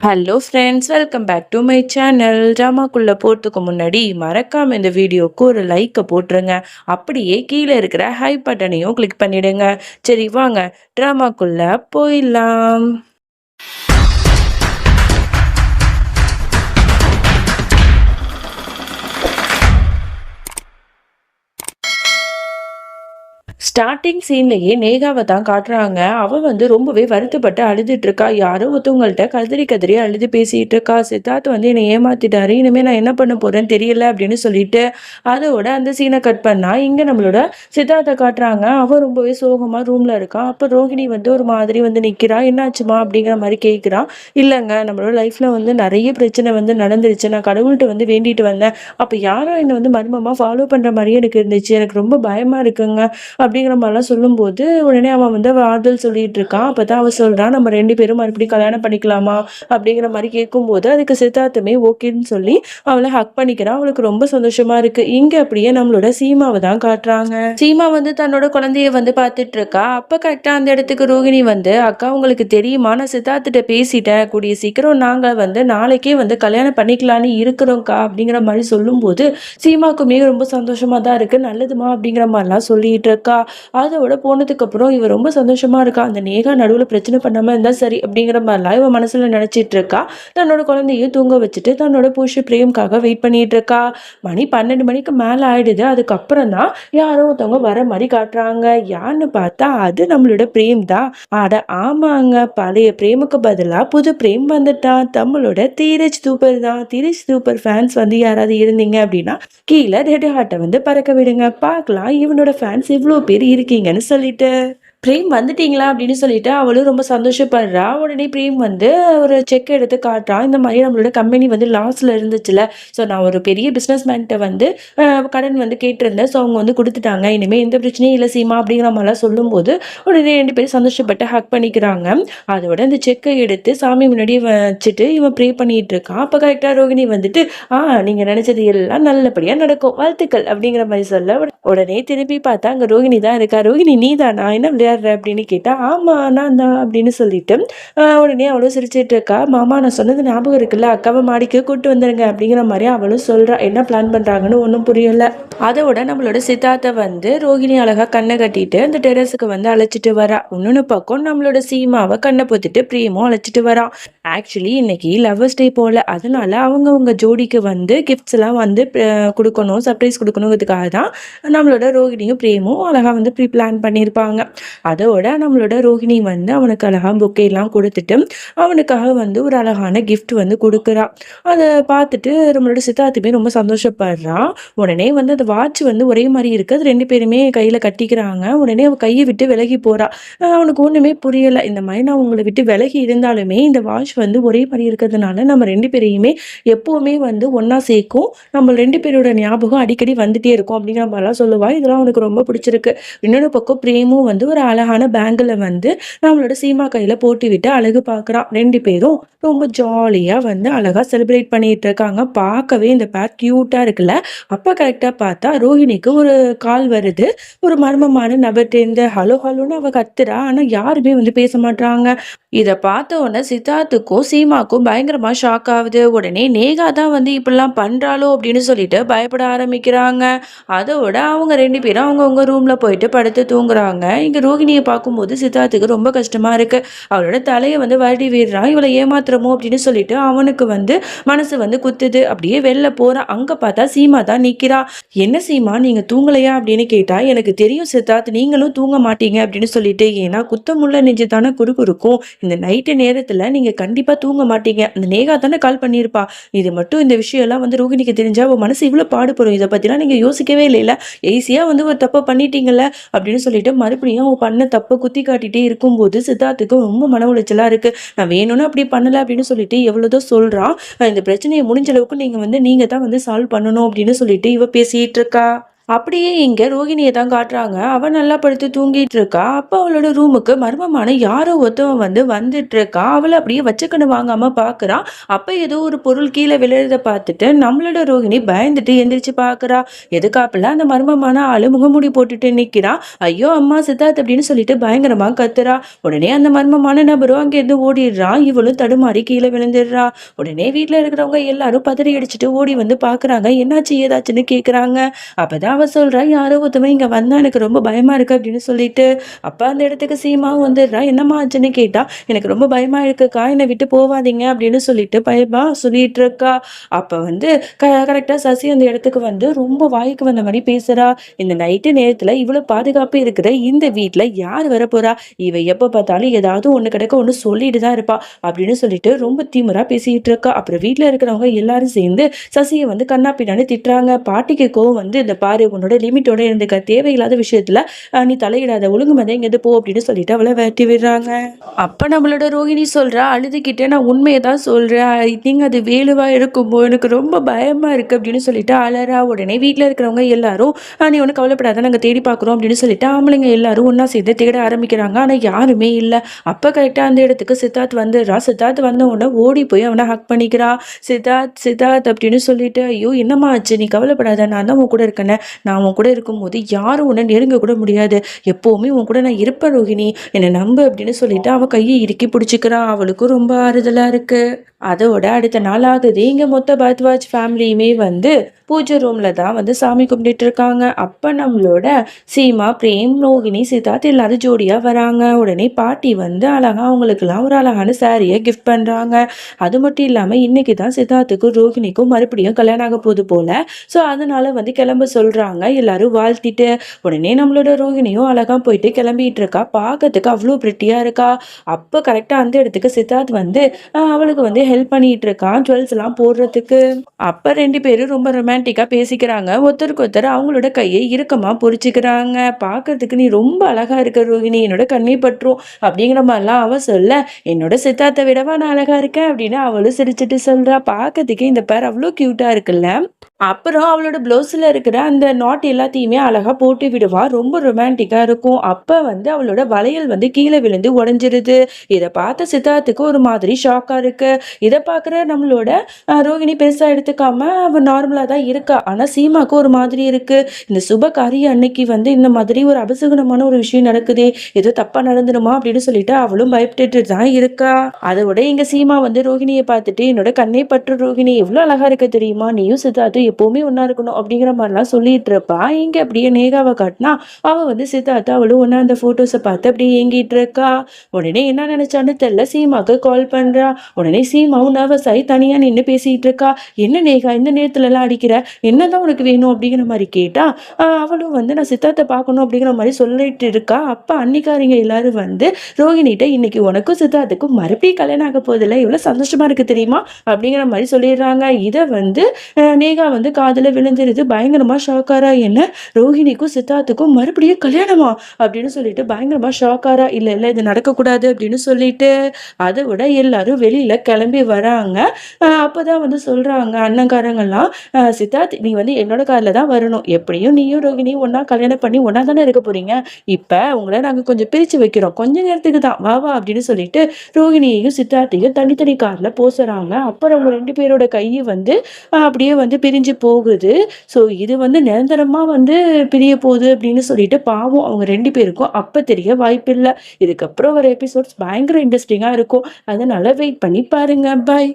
Hello friends, welcome back to my channel. ட்ராமாக்குள்ளே போகிறதுக்கு முன்னாடி மறக்காமல் இந்த வீடியோவுக்கு ஒரு லைக்கை போட்டுருங்க. அப்படியே கீழே இருக்கிற ஹை பட்டனையும் கிளிக் பண்ணிடுங்க. சரி வாங்க ட்ராமாக்குள்ளே போயிடலாம். ஸ்டார்டிங் சீன்லயே நேகாவை தான் காட்டுறாங்க. அவ ரொம்பவே வருத்தப்பட்டு அழுதுட்டு இருக்கா. யாரோ ஒருத்தவங்கள்ட்ட கதறி கதறி அழுது பேசிட்டு இருக்கா. சித்தார்த் என்னை ஏமாத்திட்டாரு, இனிமே நான் என்ன பண்ண போறேன்னு தெரியல அப்படின்னு சொல்லிட்டு அதோட அந்த சீனை கட் பண்ணா இங்க நம்மளோட சித்தார்த்தை காட்டுறாங்க. அவ ரொம்பவே சோகமா ரூம்ல இருக்கா. அப்ப ரோஹிணி ஒரு மாதிரி நிக்கிறா. என்னாச்சுமா அப்படிங்கிற மாதிரி கேட்கிறா. இல்லைங்க, நம்மளோட லைஃப்ல நிறைய பிரச்சனை நடந்துருச்சு. நான் கடவுள்கிட்ட வேண்டிட்டு வந்தேன். அப்ப யாரோ என்னை மர்மமா ஃபாலோ பண்ற மாதிரியே எனக்கு இருந்துச்சு. எனக்கு ரொம்ப பயமா இருக்குங்க அப்படிங்கிற மாதிரிலாம் சொல்லும்போது உடனே அவன் ஆறுதல் சொல்லிட்டு இருக்கான். அப்பதான் அவன் சொல்றான், நம்ம 2 பேரும் மறுபடியும் கல்யாணம் பண்ணிக்கலாமா அப்படிங்கிற மாதிரி கேட்கும்போது அதுக்கு சித்தார்த்தமே ஓகேன்னு சொல்லி அவளை ஹக் பண்ணிக்கிறான். அவளுக்கு ரொம்ப சந்தோஷமா இருக்கு. இங்க அப்படியே நம்மளோட சீமாவை தான் காட்டுறாங்க. சீமா தன்னோட குழந்தைய பார்த்துட்டு இருக்கா. அப்ப கரெக்டா அந்த இடத்துக்கு ரோகிணி அக்கா, உங்களுக்கு தெரியுமா, நான் சித்தார்த்திட்ட பேசிட்டேன். கூடிய சீக்கிரம் நாங்க நாளைக்கே கல்யாணம் பண்ணிக்கலான்னு இருக்கிறோம்க்கா அப்படிங்கிற மாதிரி சொல்லும்போது சீமாக்குமே ரொம்ப சந்தோஷமா தான் இருக்கு. நல்லதுமா அப்படிங்கிற மாதிரிலாம் சொல்லிட்டு இருக்கா. அதோட போனதுக்கு அப்புறம் இவ ரொம்ப சந்தோஷமா இருக்கா. அந்த நேகா நடுவில் பிரச்சனை பண்ணாம இருந்தா சரி அப்படிங்கிற மாதிரிலாம் இவ மனசுல நினைச்சிட்டு இருக்கா. தன்னோட குழந்தையும் தூங்க வச்சுட்டு தன்னோட புருஷ பிரேம்காக வெயிட் பண்ணிட்டு இருக்கா. மணி 12 மணிக்கு மேல ஆயிடுது. அதுக்கப்புறம் தான் யாரோ ஒருத்தவங்க வர மாதிரி காட்டுறாங்க. யாருன்னு பார்த்தா அது நம்மளோட பிரேம் தான். ஆட ஆமாங்க, பழைய பிரேமுக்கு பதிலா புது பிரேம் வந்துட்டான். நம்மளோட தீரஜ் தூப்பர் தான். தீரஜ் தூப்பர் ஃபேன்ஸ் யாராவது இருந்தீங்க அப்படின்னா கீழே ரெட் ஹார்ட்டை பறக்க விடுங்க. பார்க்கலாம் இவனோட ஃபேன்ஸ் இவ்வளோ பேர் இருக்கீங்கன்னு சொல்லிட்டு பிரேம் வந்துட்டீங்களா அப்படின்னு சொல்லிட்டு அவளும் ரொம்ப சந்தோஷப்படுறா. உடனே பிரேம் ஒரு செக் எடுத்து காட்டுறான். இந்த மாதிரி நம்மளோட கம்பெனி லாஸ்ல இருந்துச்சுல, ஸோ நான் ஒரு பெரிய பிஸ்னஸ் மேன்கிட்ட கடன் கேட்டிருந்தேன். ஸோ அவங்க கொடுத்துட்டாங்க. இனிமேல் எந்த பிரச்சனையும் இல்லை சீமா அப்படிங்கிற மாதிரிலாம் சொல்லும்போது உடனே 2 பேரும் சந்தோஷப்பட்டு ஹக் பண்ணிக்கிறாங்க. அதோட இந்த செக்கை எடுத்து சாமி முன்னாடி வச்சுட்டு இவன் ப்ரே பண்ணிட்டு இருக்கான். அப்போ கரெக்டாக ரோகிணி நீங்கள் நினைச்சது எல்லாம் நல்லபடியாக நடக்கும், வாழ்த்துக்கள் அப்படிங்கிற மாதிரி சொல்ல உடனே திருப்பி பார்த்தா அங்கே ரோகிணி தான் இருக்கா. ரோகிணி நீ தானா, என்ன விளையாடுற அப்படின்னு கேட்டா ஆமா நான் தான் அப்படின்னு சொல்லிட்டு உடனே அவளும் சிரிச்சிட்டு இருக்கா. மாமா நான் சொன்னது ஞாபகம் இருக்குல்ல, அக்காவை மாடிக்கு கூட்டு வந்துருங்க அப்படிங்கிற மாதிரி அவளும் சொல்றா. என்ன பிளான் பண்றாங்கன்னு ஒன்றும் புரியல. அதோட நம்மளோட சித்தார்த்தை ரோகிணி அழகா கண்ணை கட்டிட்டு அந்த டெரஸுக்கு அழைச்சிட்டு வரா. இன்னொன்னு பக்கம் நம்மளோட சீமாவை கண்ணை பொத்துட்டு பிரியமும் அழைச்சிட்டு வரா. ஆக்சுவலி இன்னைக்கு லவ்வர்ஸ் டே போல, அதனால அவங்க ஜோடிக்கு கிஃப்ட்ஸ் எல்லாம் கொடுக்கணும், சர்ப்ரைஸ் கொடுக்கணுங்கிறதுக்காக தான் நம்மளோட ரோகிணியும் பிரேமும் அழகா ப்ரீ பிளான் பண்ணியிருப்பாங்க. அதோட நம்மளோட ரோஹிணி அவனுக்கு அழகா பொக்கே எல்லாம் கொடுத்துட்டு அவனுக்காக ஒரு அழகான கிஃப்ட் கொடுக்குறா. அதை பார்த்துட்டு நம்மளோட சித்தார்த்துமே ரொம்ப சந்தோஷப்படுறான். உடனே அந்த வாட்ச் ஒரே மாதிரி இருக்கு. அது 2 பேருமே கையில கட்டிக்கிறாங்க. உடனே அவன் கையை விட்டு விலகி போறா. அவனுக்கு ஒண்ணுமே புரியல. இந்த மாதிரி நான் உங்களை விட்டு விலகி இருந்தாலுமே இந்த வாட்ச் ஒரே மாதிரி இருக்கிறதுனால நம்ம 2 பேரையுமே எப்பவுமே ஒன்னா சேர்க்கும், நம்ம 2 பேரோட ஞாபகம் அடிக்கடி வந்துட்டே இருக்கும் அப்படிங்கிற மாதிரிலாம் சொல்லுவா. இதெல்லாம் அவனுக்கு ரொம்ப பிடிச்சிருக்கு. இன்னொரு பக்கம் பிரேமும் ஒரு அழகான பேங்கில் நம்மளோட சீமா கையில போட்டு விட்டு அழகு பார்க்குறான். 2 பேரும் ரொம்ப ஜாலியா அழகா செலிப்ரேட் பண்ணிட்டு இருக்காங்க. பார்க்கவே இந்த பேர் கியூட்டா இருக்குல்ல. அப்ப கரெக்டா பார்த்தா ரோஹிணிக்கு ஒரு கால் வருது. ஒரு மர்மமான நபர்கிட்ட ஹலோ ஹலோன்னு அவ கத்துறா. ஆனா யாருமே பேச மாட்டாங்க. இதை பார்த்த உடனே சித்தார்த்துக்கும் சீமாக்கும் பயங்கரமா ஷாக் ஆகுது. உடனே நேகா தான் இப்படிலாம் பண்றாளோ அப்படின்னு சொல்லிட்டு பயப்பட ஆரம்பிக்கிறாங்க. அதோட அவங்க 2 பேரும் அவங்கவுங்க ரூம்ல போயிட்டு படுத்து தூங்குறாங்க. இங்க ரோகிணியை பார்க்கும்போது சித்தார்த்துக்கு ரொம்ப கஷ்டமா இருக்கு. அவளோட தலையை வருடி விடுறான். இவளை ஏமாத்துறமோ அப்படின்னு சொல்லிட்டு அவனுக்கு மனசு குத்துது. அப்படியே வெளில போறான். அங்க பார்த்தா சீமா தான் நிக்கிறா. என்ன சீமா, நீங்க தூங்கலையா அப்படின்னு கேட்டா, எனக்கு தெரியும் சித்தார்த், நீங்களும் தூங்க மாட்டீங்க அப்படின்னு சொல்லிட்டு, ஏன்னா குத்தமுள்ள நெஞ்சு தானே குறுகுறுக்கும். இந்த நைட்டு நேரத்துல நீங்க கண்டிப்பா தூங்க மாட்டீங்க. அந்த நேகா தானே கால் பண்ணியிருப்பா. இது மட்டும் இந்த விஷயம் எல்லாம் ரோகிணிக்கு தெரிஞ்சா அவ மனசு இவ்வளவு பாடுபடும். இதை பத்திலாம் நீங்க யோசிக்கவே இல்லைல்ல, ஈஸியா ஒரு தப்பை பண்ணிட்டீங்கல்ல அப்படின்னு சொல்லிட்டு மறுபடியும் அவன் பண்ண தப்பை குத்தி காட்டிட்டே இருக்கும்போது சித்தார்த்துக்கு ரொம்ப மன உளைச்சலா இருக்கு. நான் வேணும்னு அப்படி பண்ணல அப்படின்னு சொல்லிட்டு எவ்வளவுதோ சொல்றான். இந்த பிரச்சனையை முடிஞ்ச அளவுக்கு நீங்க நீங்க தான் சால்வ் பண்ணணும் அப்படின்னு சொல்லிட்டு இவ பேசிட்டு இருக்கா. அப்படியே இங்க ரோகிணிய தான் காட்டுறாங்க. அவ நல்லா படுத்து தூங்கிட்டு இருக்கா. அப்ப அவளோட ரூமுக்கு மர்மமான யாரோ ஒருத்தவன் வந்து வந்துட்டு இருக்கான். அவள அப்படியே வச்சக்கண்ணு வாங்காம பார்க்குறான். அப்ப ஏதோ ஒரு பொருள் கீழ விழுறத பார்த்துட்டு நம்மளோட ரோகிணி பயந்துட்டு எந்திரிச்சு பார்க்குறா. எதுக்காப்புல அந்த மர்மமான ஆளு முகமூடி போட்டுட்டு நிக்கிறான். ஐயோ அம்மா சித்தார்த் அப்படின்னு சொல்லிட்டு பயங்கரமா கத்துறா. உடனே அந்த மர்மமான நபரும் அங்கேருந்து ஓடிடுறான். இவளும் தடுமாறி கீழே விழுந்துடுறா. உடனே வீட்ல இருக்கிறவங்க எல்லாரும் பதறி அடிச்சுட்டு ஓடி வந்து பார்க்குறாங்க. என்னாச்சு ஏதாச்சுன்னு கேட்குறாங்க. அப்பதான் அவ சொல்றா, யாரோ ஒருத்தவன் இங்க வந்தா எனக்கு ரொம்ப பயமா இருக்கு அப்படின்னு சொல்லிட்டு. அப்ப அந்த இடத்துக்கு சீமாவும் வந்துடுறா. என்னம்மா ஆச்சுன்னு கேட்டா, எனக்கு ரொம்ப பயமா இருக்குக்கா, என்னை விட்டு போவாதீங்க அப்படின்னு சொல்லிட்டு பயமா சொல்லிட்டு இருக்கா. அப்ப வந்து கரெக்டா சசி அந்த இடத்துக்கு வந்து ரொம்ப வாய்க்கு வந்த மாதிரி பேசுறா. இந்த நைட்டு நேரத்துல இவ்வளவு பாதுகாப்பு இருக்கிற இந்த வீட்டுல யார் வர போறா? இவ எப்ப பார்த்தாலும் ஏதாவது ஒண்ணு கிடக்க ஒண்ணு சொல்லிட்டு தான் இருப்பா அப்படின்னு சொல்லிட்டு ரொம்ப திமிரா பேசிட்டு இருக்கா. அப்புறம் வீட்டுல இருக்கிறவங்க எல்லாரும் சேர்ந்து சசியை வந்து கண்ணா பின்னான்னு திட்டுறாங்க. பாட்டிக்கு கோவம் வந்து, இந்த பாரு உன்னோட லிமிட்டோட இருந்துக்க, தேவையில்லாத விஷயத்துல நீ தலையிடாத, ஒழுங்கு மதம் இங்க போ அப்படின்னு சொல்லிட்டு அவளை விரட்டி விடுறாங்க. அப்ப நம்மளோட ரோகிணி சொல்றா, அழுதுகிட்டே நான் உண்மையை தான் சொல்றேன், ஐ திங்க் அது வேலுவா இருக்கும்போ எனக்கு ரொம்ப பயமா இருக்கு அப்படின்னு சொல்லிட்டு அலறா. உடனே வீட்டுல இருக்கிறவங்க எல்லாரும் நீ ஒன்னும் கவலைப்படாத, நாங்க தேடி பாக்குறோம் அப்படின்னு சொல்லிட்டு ஆம்பளைங்க எல்லாரும் ஒன்னா சேர்ந்து தேட ஆரம்பிக்கிறாங்க. ஆனா யாருமே இல்லை. அப்ப கரெக்டா அந்த இடத்துக்கு சித்தார்த் வந்துடுறா. சித்தார்த் வந்த உடனே ஓடி போய் அவனை ஹக் பண்ணிக்கிறா. சித்தார்த் சித்தார்த் அப்படின்னு சொல்லிட்டு, ஐயோ என்னம்மா ஆச்சு, நீ கவலைப்படாத, நான் தான் உன் கூட இருக்கேன்னு, நான் உன் கூட இருக்கும்போது யாரும் உன்னை நெருங்க கூட முடியாது, எப்போவுமே உன் கூட நான் இருப்பேன் ரோஹிணி, என்னை நம்பு அப்படின்னு சொல்லிட்டு அவன் கையை இறுக்கி பிடிச்சிக்கிறான். அவளுக்கும் ரொம்ப ஆறுதலா இருக்கு. அதோட அடுத்த நாள் ஆகுது. இங்க மொத்த பரத்வாஜ் ஃபேமிலியுமே வந்து பூஜை ரூம்ல தான் வந்து சாமி கும்பிட்டு இருக்காங்க. அப்ப நம்மளோட சீமா, பிரேம், ரோகிணி, சித்தார்த் எல்லாரும் ஜோடியா வராங்க. உடனே பாட்டி வந்து அழகா அவங்களுக்குலாம் ஒரு அழகான சாரியை கிஃப்ட் பண்றாங்க. அது மட்டும் இல்லாம இன்னைக்கு தான் சித்தார்த்துக்கும் ரோகிணிக்கும் மறுபடியும் கல்யாணம் ஆக போகுது போல. ஸோ அதனால வந்து கிளம்ப சொல்றாங்க எல்லாரும் வாழ்த்திட்டு. உடனே நம்மளோட ரோகிணியும் அழகா போயிட்டு கிளம்பிட்டு இருக்கா. பார்க்கறதுக்கு அவ்வளோ பிரிட்டியா இருக்கா. அப்ப கரெக்டா அந்த இடத்துக்கு சித்தார்த் வந்து அவளுக்கு வந்து ஹெல்ப் பண்ணிட்டு இருக்கான் ஜுவல்ஸ் எல்லாம் போடுறதுக்கு. அப்ப ரெண்டு பேரும் ரொம்ப ரொமான்டிக்கா பேசிக்கிறாங்க. ஒருத்தருக்கு ஒருத்தர் அவங்களோட கையை இறுக்கமா பொறிச்சுக்கிறாங்க. பாக்குறதுக்கு நீ ரொம்ப அழகா இருக்க ரோகிணி, என்னோட கண்ணை பற்றும் அப்படிங்கிற மாதிரிலாம் அவ சொல்ல, என்னோட சித்தார்த்தை விடவா நான் அழகா இருக்கேன் அப்படின்னு அவளும் சிரிச்சுட்டு சொல்றா. பாக்கிறதுக்கு இந்த பேர் அவ்வளோ கியூட்டா இருக்குல்ல. அப்புறம் அவளோட ப்ளவுஸில் இருக்கிற அந்த நாட் எல்லாத்தையுமே அழகாக போட்டு விடுவா. ரொம்ப ரொமான்டிக்காக இருக்கும். அப்போ வந்து அவளோட வளையல் வந்து கீழே விழுந்து உடஞ்சிருது. இதை பார்த்த சித்தார்த்துக்கு ஒரு மாதிரி ஷாக்காக இருக்கு. இதை பார்க்குற நம்மளோட ரோகிணி பெருசாக எடுத்துக்காம அவள் நார்மலாக தான் இருக்கா. ஆனால் சீமாவுக்கு ஒரு மாதிரி இருக்கு. இந்த சுப காரிய அன்னைக்கு வந்து இந்த மாதிரி ஒரு அபசகுணமான ஒரு விஷயம் நடக்குது, ஏதோ தப்பாக நடந்துடுமா அப்படின்னு சொல்லிட்டு அவளும் பயப்பட்டுட்டு தான் இருக்கா. அதை விட இங்கே சீமா வந்து ரோகிணியை பார்த்துட்டு, என்னோட கண்ணை பற்று ரோகிணி, எவ்வளோ அழகா இருக்க தெரியுமா, நீயும் சித்தார்த்தும் எப்பவுமே ஒன்னா இருக்கணும் அப்படிங்கிற மாதிரிலாம் சொல்லிட்டு இருப்பா. இங்க அப்படியே நேகாவை காட்டினா அவ வந்து சித்தார்த்தா அவளும் ஒன்னா அந்த போட்டோஸை பார்த்து அப்படியே ஏங்கிட்டு இருக்கா. உடனே என்ன நினைச்சான்னு தெரியல, சீமாக்கு கால் பண்றா. உடனே சீமாவும் நர்வஸ் ஆகி தனியா நின்று பேசிட்டு இருக்கா. என்ன நேகா இந்த நேரத்துல எல்லாம் அடிக்கிற, என்னதான் உனக்கு வேணும் அப்படிங்கிற மாதிரி கேட்டா அவளும் வந்து நான் சித்தார்த்தை பார்க்கணும் அப்படிங்கிற மாதிரி சொல்லிட்டு இருக்கா. அப்ப அன்னிக்காரிங்க எல்லாரும் வந்து ரோகிணிட்ட, இன்னைக்கு உனக்கும் சித்தார்த்துக்கும் மறுபடியும் கல்யாணம் ஆக போதில்லை, எவ்வளவு சந்தோஷமா இருக்கு தெரியுமா அப்படிங்கிற மாதிரி சொல்லிடுறாங்க. இதை வந்து நேகா வந்து காதுல விழுந்துருது. பயங்கரமா ஷாக்காரா, என்ன ரோஹிணிக்கும் சித்தார்த்துக்கும் மறுபடியும் கல்யாணமா அப்படின்னு சொல்லிட்டு பயங்கரமா ஷாக்காரா. இல்ல இல்ல இது நடக்கக்கூடாது அப்படின்னு சொல்லிட்டு அதை விட எல்லாரும் வெளியில கிளம்பி வராங்க. அப்பதான் வந்து சொல்றாங்க அண்ணங்காரங்கெல்லாம், சித்தார்த் நீ வந்து என்னோட கார்ல தான் வரணும், எப்படியும் நீயும் ரோஹிணியும் ஒன்னா கல்யாணம் பண்ணி ஒன்னா தானே இருக்க போறீங்க, இப்ப உங்களை நாங்க கொஞ்சம் பிரிச்சு வைக்கிறோம், கொஞ்ச நேரத்துக்கு தான், வா வா அப்படின்னு சொல்லிட்டு ரோஹிணியையும் சித்தார்த்தையும் தனித்தனி கார்ல போசுறாங்க. அப்புறம் அவங்க ரெண்டு பேரோட கையை வந்து அப்படியே வந்து பிரிஞ்சு போகுது. ஸோ இது வந்து நிரந்தரமா வந்து பிரிய போகுது அப்படின்னு சொல்லிட்டு பாவம் அவங்க ரெண்டு பேருக்கும் அப்ப தெரிய வாய்ப்பில்லை. இதுக்கப்புறம் வர எபிசோட்ஸ் பயங்கர இன்ட்ரெஸ்டிங்கா இருக்கும். அதனால வெயிட் பண்ணி பாருங்க. பாய்.